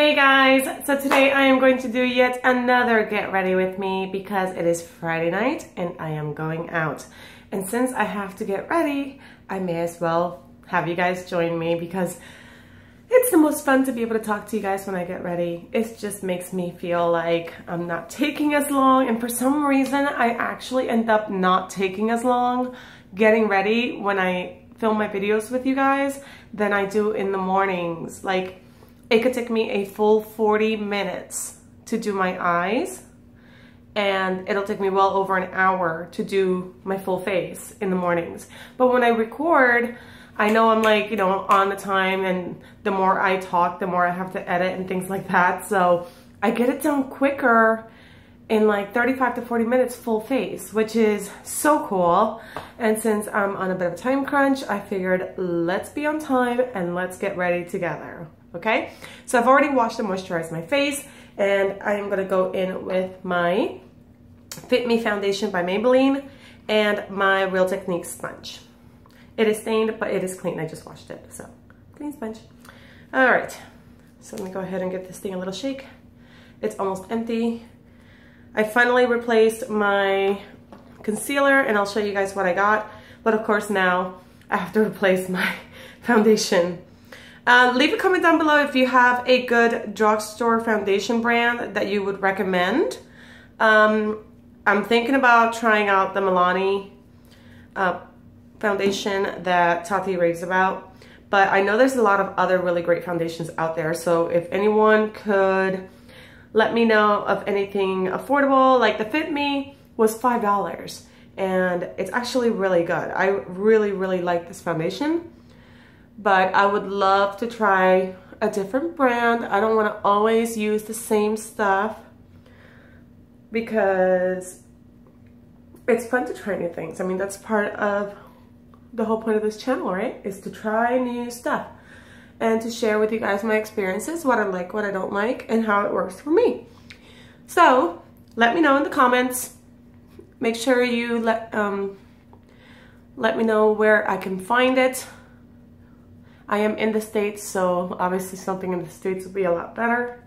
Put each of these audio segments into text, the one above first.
Hey guys, so today I am going to do yet another get ready with me because it is Friday night and I am going out. And since I have to get ready, I may as well have you guys join me because it's the most fun to be able to talk to you guys when I get ready. It just makes me feel like I'm not taking as long, and for some reason I actually end up not taking as long getting ready when I film my videos with you guys than I do in the mornings. Like, it could take me a full 40 minutes to do my eyes, and it'll take me well over an hour to do my full face in the mornings. But when I record, I know I'm like, you know, on the time, and the more I talk, the more I have to edit and things like that. So I get it done quicker in like 35 to 40 minutes full face, which is so cool. And since I'm on a bit of a time crunch, I figured let's be on time and let's get ready together. Okay, so I've already washed and moisturized my face, and I am gonna go in with my Fit Me foundation by Maybelline and my Real Techniques sponge. It is stained, but it is clean. I just washed it, so clean sponge. All right, so let me go ahead and give this thing a little shake. It's almost empty. I finally replaced my concealer, and I'll show you guys what I got. But of course now I have to replace my foundation. Leave a comment down below if you have a good drugstore foundation brand that you would recommend. I'm thinking about trying out the Milani foundation that Tati raves about, but I know there's a lot of other really great foundations out there. So if anyone could let me know of anything affordable, like the Fit Me was $5, and it's actually really good. I really like this foundation. But I would love to try a different brand. I don't want to always use the same stuff because it's fun to try new things. I mean, that's part of the whole point of this channel, right? Is to try new stuff and to share with you guys my experiences, what I like, what I don't like, and how it works for me. So let me know in the comments. Make sure you let me know where I can find it. I am in the States, so obviously something in the States would be a lot better.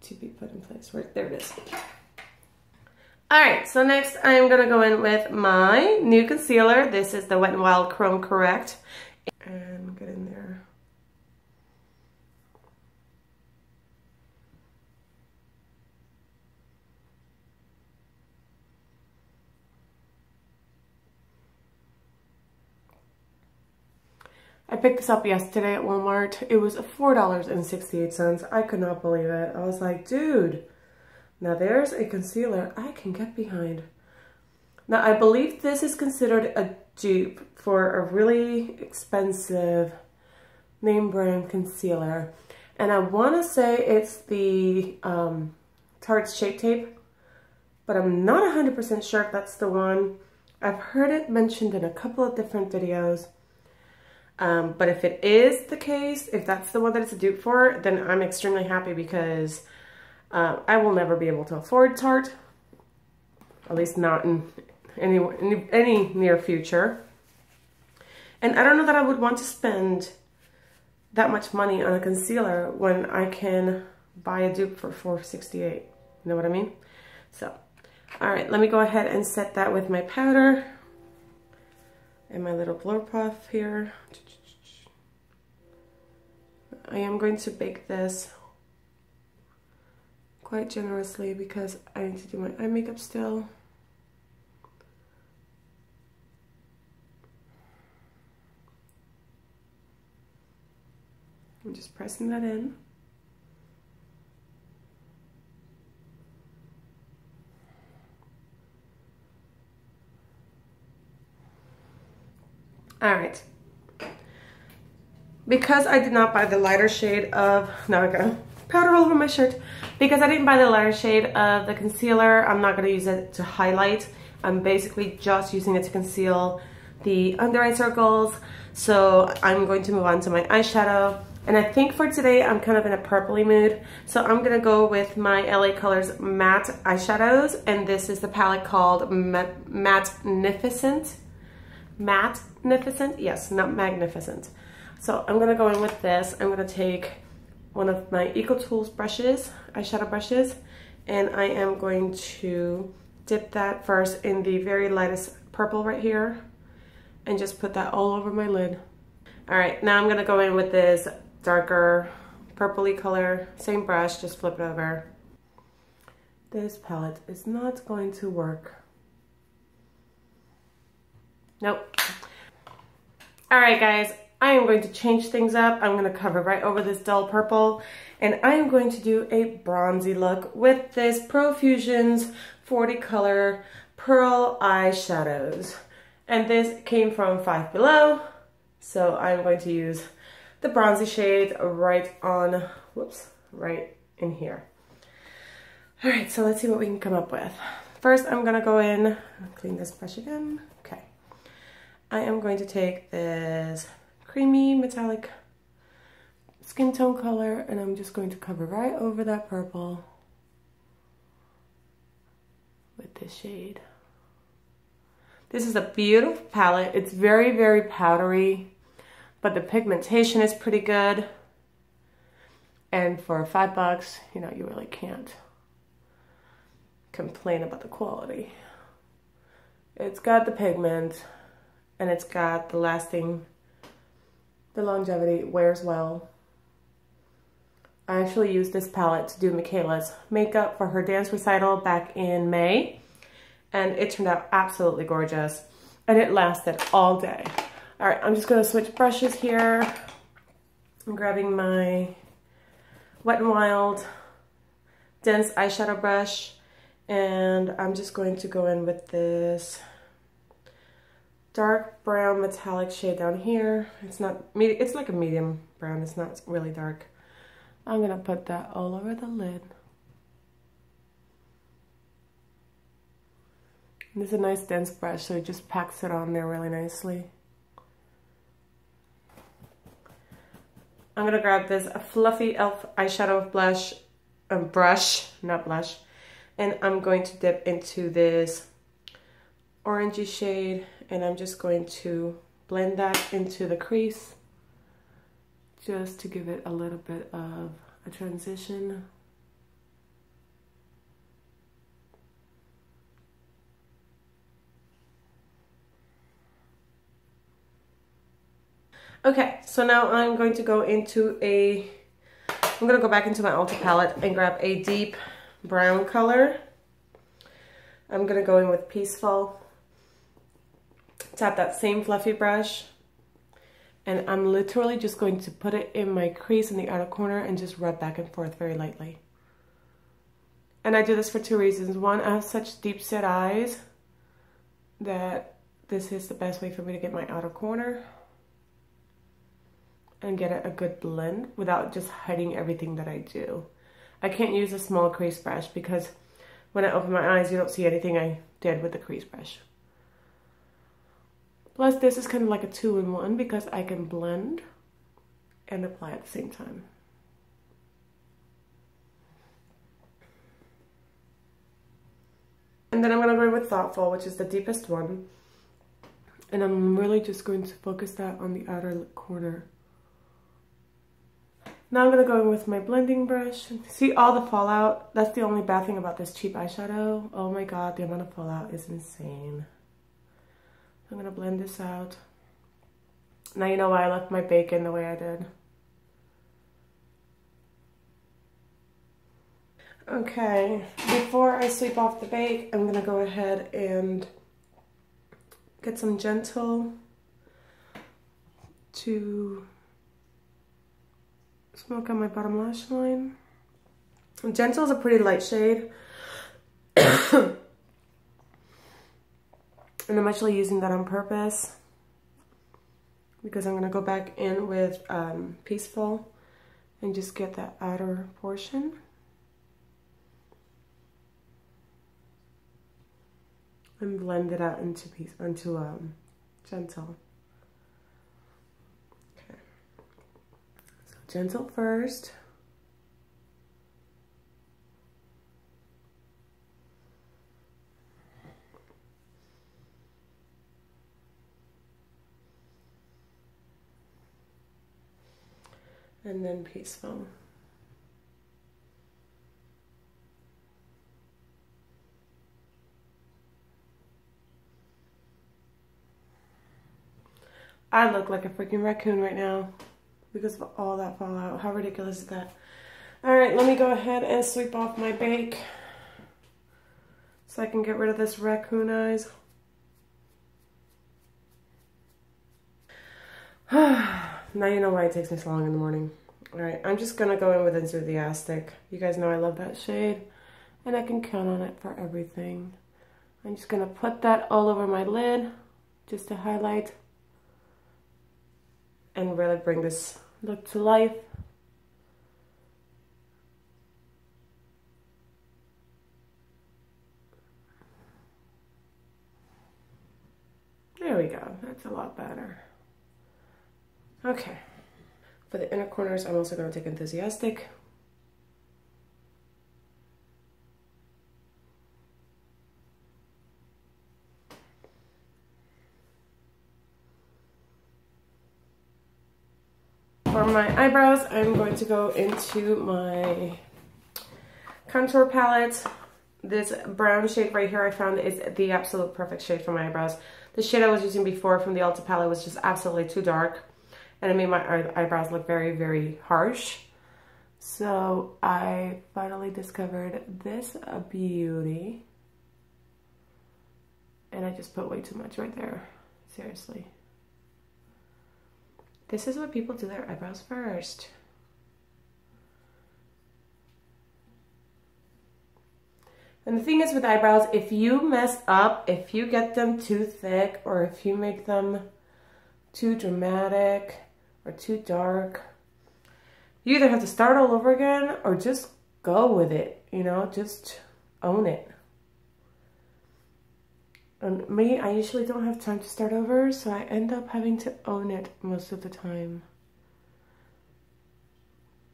To be put in place, right there it is. All right, so next I'm gonna go in with my new concealer. This is the Wet n Wild Chrome Correct. And get in there. I picked this up yesterday at Walmart. It was $4.68. I could not believe it. I was like, dude, now there's a concealer I can get behind. Now, I believe this is considered a dupe for a really expensive name brand concealer. And I want to say it's the Tarte Shape Tape, but I'm not 100% sure if that's the one. I've heard it mentioned in a couple of different videos. But if it is the case, if that's the one that it's a dupe for, then I'm extremely happy because I will never be able to afford Tarte, at least not in any near future. And I don't know that I would want to spend that much money on a concealer when I can buy a dupe for $4.68. You know what I mean? So, all right, let me go ahead and set that with my powder and my little blur puff here. I am going to bake this quite generously because I need to do my eye makeup still. I'm just pressing that in. All right. Because I did not buy the lighter shade of, now I got powder all over my shirt. Because I didn't buy the lighter shade of the concealer, I'm not gonna use it to highlight. I'm basically just using it to conceal the under eye circles. So I'm going to move on to my eyeshadow. And I think for today, I'm kind of in a purpley mood. So I'm gonna go with my LA Colors matte eyeshadows. And this is the palette called Mattenicent. magnificent. Yes, not magnificent. So I'm gonna go in with this. I'm gonna take one of my EcoTools brushes, eyeshadow brushes, and I am going to dip that first in the very lightest purple right here and just put that all over my lid. All right, now I'm gonna go in with this darker purpley color, same brush, just flip it over. This palette is not going to work. Nope. All right, guys, I am going to change things up. I'm gonna cover right over this dull purple, and I am going to do a bronzy look with this Profusions 40 color pearl eyeshadows. And this came from Five Below, so I'm going to use the bronzy shade right on, whoops, right in here. All right, so let's see what we can come up with. First, I'm gonna go in, clean this brush again. Okay. I am going to take this creamy metallic skin tone color, and I'm just going to cover right over that purple with this shade. This is a beautiful palette. It's very, very powdery, but the pigmentation is pretty good. And for $5, you know, you really can't complain about the quality. It's got the pigment, and it's got the lasting, the longevity, wears well. I actually used this palette to do Michaela's makeup for her dance recital back in May, and it turned out absolutely gorgeous, and it lasted all day. All right, I'm just gonna switch brushes here. I'm grabbing my Wet n Wild dense eyeshadow brush, and I'm just going to go in with this dark brown metallic shade down here. It's not, it's like a medium brown, it's not really dark. I'm gonna put that all over the lid. And this is a nice dense brush, so it just packs it on there really nicely. I'm gonna grab this fluffy e.l.f. eyeshadow brush, not blush, and I'm going to dip into this orangey shade, and I'm just going to blend that into the crease just to give it a little bit of a transition. Okay, so now I'm going to go into I'm gonna go back into my Ulta palette and grab a deep brown color. I'm gonna go in with Peaceful, tap that same fluffy brush, and I'm literally just going to put it in my crease in the outer corner and just rub back and forth very lightly. And I do this for two reasons. One, I have such deep set eyes that this is the best way for me to get my outer corner and get a good blend without just hiding everything that I do. I can't use a small crease brush because when I open my eyes, you don't see anything I did with the crease brush. Plus, this is kind of like a two-in-one because I can blend and apply at the same time. And then I'm gonna go with Thoughtful, which is the deepest one. And I'm really just going to focus that on the outer corner. Now I'm gonna go in with my blending brush. See all the fallout? That's the only bad thing about this cheap eyeshadow. Oh my god, the amount of fallout is insane. I'm gonna blend this out. Now you know why I left my bacon the way I did. Okay, before I sweep off the bake, I'm gonna go ahead and get some Gentle to smoke on my bottom lash line. Gentle is a pretty light shade. And I'm actually using that on purpose because I'm going to go back in with Peaceful and just get that outer portion. And blend it out into Gentle. Okay. So Gentle first. and then Peaceful. I look like a freaking raccoon right now because of all that fallout. How ridiculous is that? All right, let me go ahead and sweep off my bake so I can get rid of this raccoon eyes. Now you know why it takes me so long in the morning. All right, I'm just gonna go in with Enthusiastic. You guys know I love that shade and I can count on it for everything. I'm just gonna put that all over my lid just to highlight and really bring this look to life. There we go, that's a lot better. Okay, for the inner corners, I'm also gonna take Enthusiastic. For my eyebrows, I'm going to go into my contour palette. This brown shade right here I found is the absolute perfect shade for my eyebrows. The shade I was using before from the Ulta palette was just absolutely too dark, and it made my eyebrows look very, very harsh. So I finally discovered this beauty, and I just put way too much right there, seriously. This is what people do their eyebrows first. And the thing is with eyebrows, if you mess up, if you get them too thick, or if you make them too dramatic or too dark, you either have to start all over again or just go with it, you know, just own it. And me, I usually don't have time to start over, so I end up having to own it most of the time.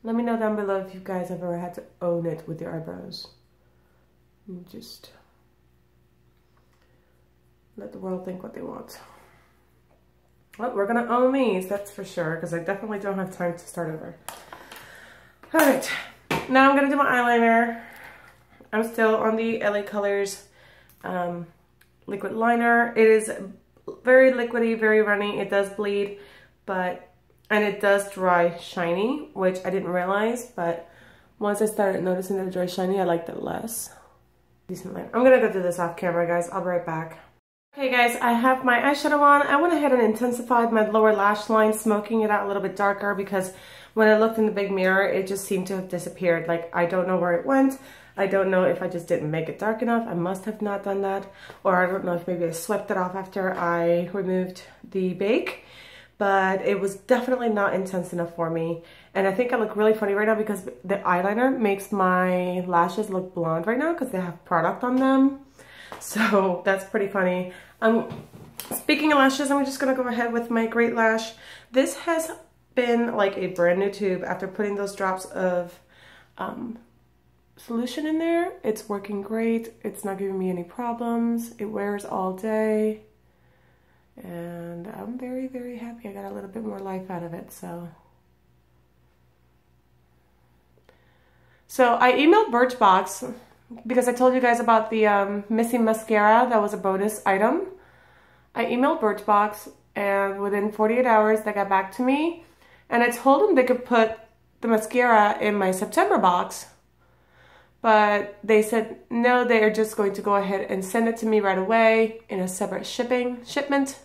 Let me know down below if you guys have ever had to own it with your eyebrows. And just let the world think what they want. Well, we're gonna own these, that's for sure, because I definitely don't have time to start over. All right, now I'm gonna do my eyeliner. I'm still on the LA Colors liquid liner. It is very liquidy, very runny. It does bleed, and it does dry shiny, which I didn't realize, but once I started noticing that it dry shiny, I liked it less. Decent line. I'm gonna go do this off camera, guys. I'll be right back. Okay, guys, I have my eyeshadow on. I went ahead and intensified my lower lash line, smoking it out a little bit darker because when I looked in the big mirror, it just seemed to have disappeared. Like, I don't know where it went. I don't know if I just didn't make it dark enough. I must have not done that. Or I don't know if maybe I swept it off after I removed the bake. But it was definitely not intense enough for me. And I think I look really funny right now because the eyeliner makes my lashes look blonde right now because they have product on them. So that's pretty funny. Speaking of lashes, I'm just gonna go ahead with my Great Lash. This has been like a brand new tube after putting those drops of solution in there. It's working great. It's not giving me any problems. It wears all day. And I'm very, very happy. I got a little bit more life out of it, so I emailed Birchbox because I told you guys about the missing mascara. That was a bonus item. I emailed Birchbox, and within 48 hours, they got back to me. And I told them they could put the mascara in my September box. But they said, no, they are just going to go ahead and send it to me right away in a separate shipment.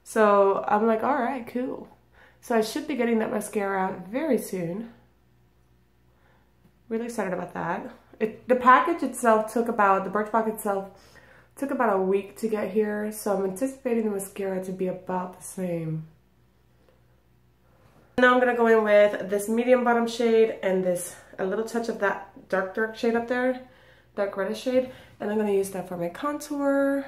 So I'm like, all right, cool. So I should be getting that mascara very soon. Really excited about that. The package itself took about, the Birchbox itself took about a week to get here. So I'm anticipating the mascara to be about the same. Now I'm gonna go in with this medium bottom shade and a little touch of that dark shade up there, dark reddish shade, and I'm gonna use that for my contour.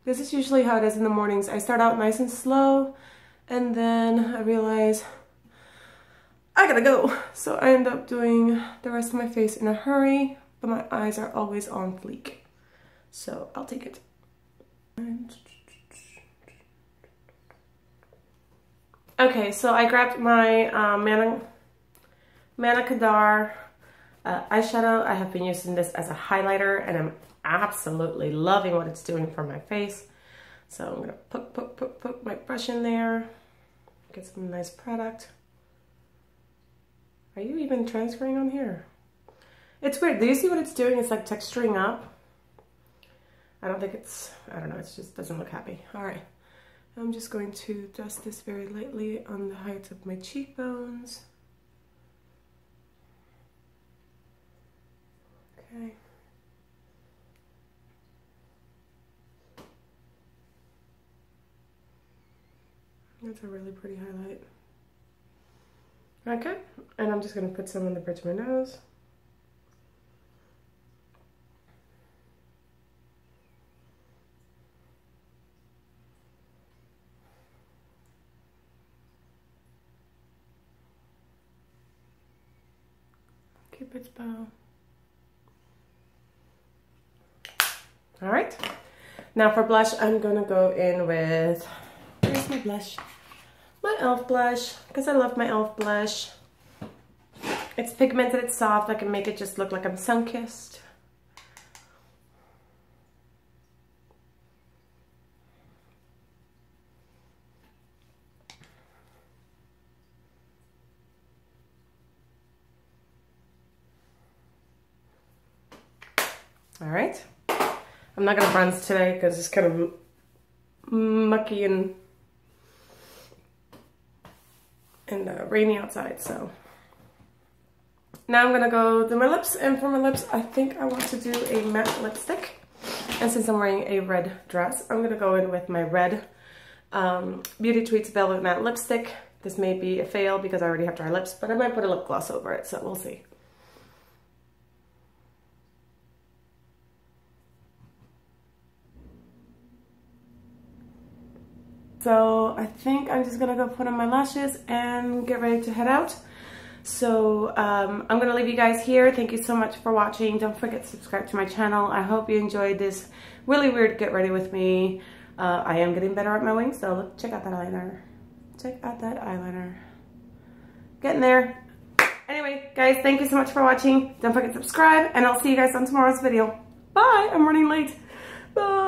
This is usually how it is in the mornings. I start out nice and slow, and then I realize I gotta go. So I end up doing the rest of my face in a hurry, but my eyes are always on fleek. So I'll take it. Okay, so I grabbed my Manna Kadar eyeshadow. I have been using this as a highlighter and I'm absolutely loving what it's doing for my face. So I'm gonna put my brush in there, get some nice product. Are you even transferring on here? It's weird. Do you see what it's doing? It's like texturing up. I don't know, it just doesn't look happy. All right, I'm just going to dust this very lightly on the heights of my cheekbones. Okay. That's a really pretty highlight. Okay, and I'm just gonna put some on the bridge of my nose. Cupid's bow. All right, now for blush, I'm gonna go in with, where's my blush? My e.l.f. blush, because I love my e.l.f. blush. It's pigmented, it's soft, I can make it just look like I'm sun-kissed. All right, I'm not gonna bronze today because it's kind of mucky and rainy outside, so. Now I'm gonna go do my lips, and for my lips, I think I want to do a matte lipstick. And since I'm wearing a red dress, I'm gonna go in with my red Beauty Tweets Velvet Matte Lipstick. This may be a fail because I already have dry lips, but I might put a lip gloss over it, so we'll see. So I think I'm just gonna go put on my lashes and get ready to head out. So I'm gonna leave you guys here. Thank you so much for watching. Don't forget to subscribe to my channel. I hope you enjoyed this really weird get ready with me. I am getting better at my wings, so look, check out that eyeliner. Check out that eyeliner. Getting there. Anyway, guys, thank you so much for watching. Don't forget to subscribe, and I'll see you guys on tomorrow's video. Bye, I'm running late. Bye.